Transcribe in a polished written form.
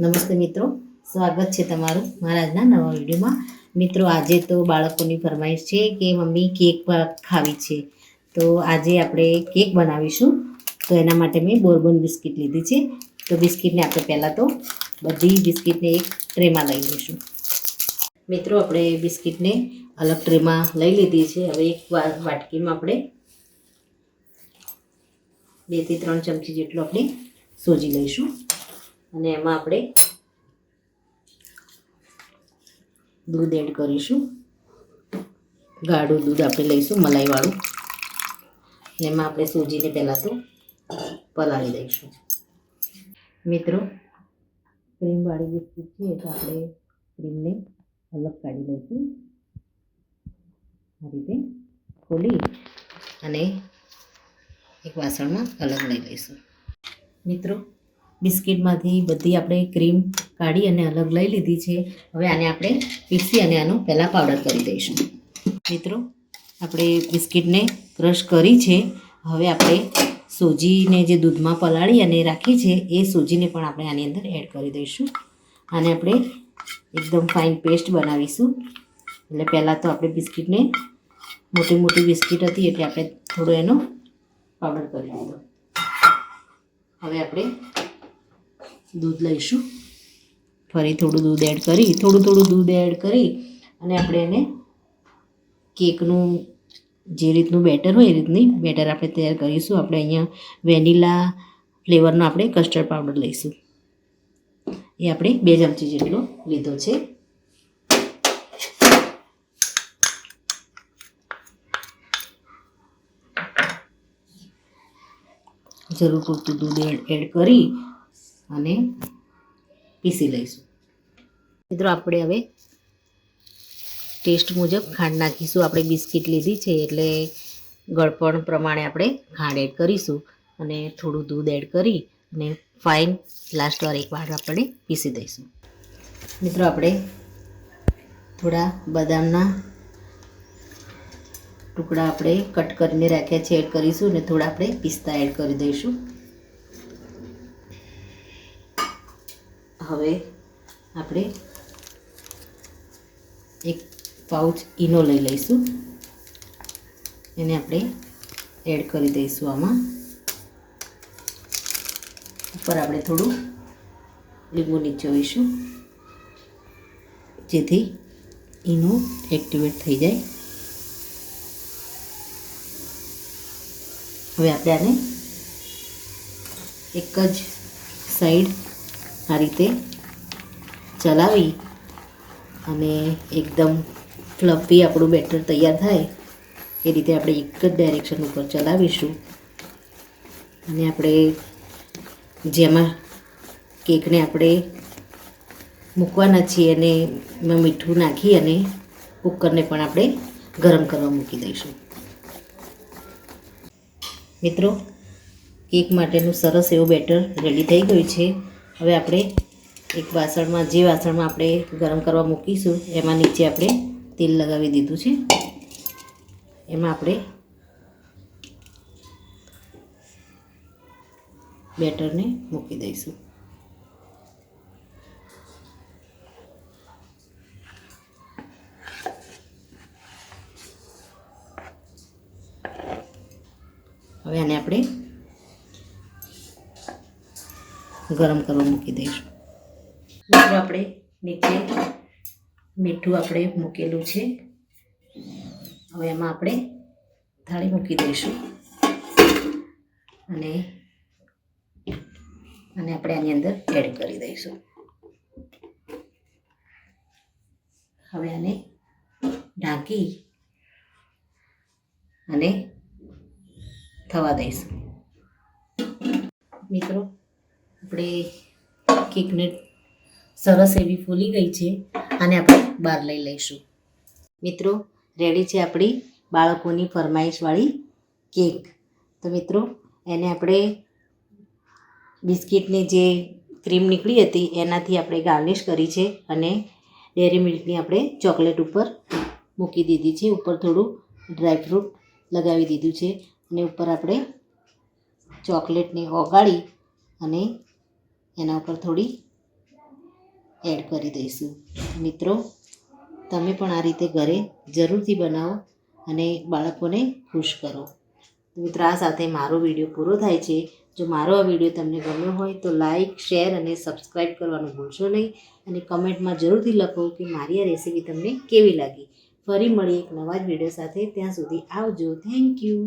નમસ્તે મિત્રો, સ્વાગત છે તમારું મારા આજના નવા વિડીયોમાં. મિત્રો, આજે તો બાળકોની ફરમાઈશ છે કે મમ્મી કેક ખાવી છે, તો આજે આપણે કેક બનાવીશું. તો એના માટે મેં બોર્બન બિસ્કિટ લીધી છે. તો બિસ્કિટને આપણે પહેલાં તો બધી બિસ્કિટને એક ટ્રેમાં લઈ લઈશું. મિત્રો, આપણે બિસ્કિટને અલગ ટ્રેમાં લઈ લીધી છે. હવે એક વાટકીમાં આપણે 2 થી 3 ચમચી જેટલું આપણે સોજી લઈશું અને એમાં આપણે દૂધ એડ કરીશું. ગાઢું દૂધ આપણે લઈશું, મલાઈવાળું. એમાં આપણે સોજીને પહેલાં તો પલાળી દઈશું. મિત્રો, ક્રીમવાળી બિસ્કિટ છે તો આપણે ક્રીમને અલગ કાઢી લઈશું. આ રીતે ખોલી અને એક વાસણમાં અલગ લઈ લઈશું. મિત્રો, બિસ્કિટમાંથી બધી આપણે ક્રીમ કાઢી અને અલગ લઈ લીધી છે. હવે આને આપણે પીસી અને આનો પહેલાં પાવડર કરી દઈશું. મિત્રો, આપણે બિસ્કિટને ક્રશ કરી છે. હવે આપણે સોજીને જે દૂધમાં પલાળી અને રાખી છે એ સોજીને પણ આપણે આની અંદર એડ કરી દઈશું. આને આપણે એકદમ ફાઇન પેસ્ટ બનાવીશું. એટલે પહેલાં તો આપણે બિસ્કિટને મોટી મોટી બિસ્કિટ હતી એટલે આપણે થોડો એનો પાવડર કરી દીધો. હવે આપણે દૂધ લઈશું. ફરી થોડું દૂધ એડ કરી અને આપણે એને કેકનું જે રીતનું બેટર હોય એ રીતની બેટર આપણે તૈયાર કરીશું. આપણે અહીંયા વેનીલા ફ્લેવરનો આપણે કસ્ટર્ડ પાવડર લઈશું. એ આપણે 2 ચમચી જેટલો લીધો છે. જરૂર પૂરતું દૂધ એડ કરી અને પીસી લઈશું. મિત્રો, આપણે હવે ટેસ્ટ મુજબ ખાંડ નાખીશું. આપણે બિસ્કિટ લીધી છે એટલે ગળપણ પ્રમાણે આપણે ખાંડ એડ કરીશું અને થોડું દૂધ એડ કરી અને ફાઇન લાસ્ટવાર એકવાર આપણે પીસી દઈશું. મિત્રો, આપણે થોડા બદામના ટુકડા આપણે કટ કરીને રાખ્યા છે એડ કરીશું અને થોડા આપણે પિસ્તા એડ કરી દઈશું. હવે આપણે એક પાઉચ ઈનો લઈ લઈશું. એને આપણે એડ કરી દઈશું આમાં. ઉપર આપણે થોડું લીંબુ નીચોવીશું જેથી ઈનો એક્ટિવેટ થઈ જાય. હવે આપણે આને એક જ સાઈડ આ રીતે ચલાવી અને એકદમ ફ્લફી આપણું બેટર તૈયાર થાય એ રીતે આપણે એક જ ડાયરેક્શન ઉપર ચલાવીશું. અને આપણે જેમાં કેકને આપણે મૂકવાના છીએ અને એમાં મીઠું નાખી અને કુકરને પણ આપણે ગરમ કરવા મૂકી દઈશું. મિત્રો, કેક માટેનું સરસ એવું બેટર રેડી થઈ ગયું છે. હવે આપણે એક વાસણમાં જે વાસણમાં આપણે ગરમ કરવા મૂકીશું એમાં નીચે આપણે તેલ લગાવી દીધું છે. એમાં આપણે બેટરને મૂકી દઈશું. હવે આને આપણે ગરમ કરવા મૂકી દઈશું. મિત્રો, આપણે નીચે મીઠું આપણે મૂકેલું છે. હવે એમાં આપણે થાળી મૂકી દઈશું અને આપણે આની અંદર એડ કરી દઈશું. હવે આને ઢાંકી અને થવા દઈશું. મિત્રો, આપણે કેકને સરસ એવી ફૂલી ગઈ છે. આને આપણે બહાર લઈ લઈશું. મિત્રો, રેડી છે આપણી બાળકોની ફરમાઈશવાળી કેક. તો મિત્રો, એને આપણે બિસ્કિટની જે ક્રીમ નીકળી હતી એનાથી આપણે ગાર્નિશ કરી છે અને ડેરી મિલ્કની આપણે ચોકલેટ ઉપર મૂકી દીધી છે. ઉપર થોડું ડ્રાયફ્રૂટ લગાવી દીધું છે અને ઉપર આપણે ચોકલેટને ઓગાળી અને એના ઉપર થોડી એડ કરી દઈશું. મિત્રો, તમે પણ આ રીતે ઘરે જરૂરથી બનાવો અને બાળકોને ખુશ કરો. મિત્રો, આ સાથે મારો વિડીયો પૂરો થાય છે. જો મારો આ વિડીયો તમને ગમ્યો હોય તો લાઈક, શેર અને સબસ્ક્રાઈબ કરવાનું ભૂલશો નહીં. અને કમેન્ટમાં જરૂરથી લખો કે મારી આ રેસીપી તમને કેવી લાગી. ફરી મળીએ એક નવા જ વિડીયો સાથે. ત્યાં સુધી આવજો. Thank you.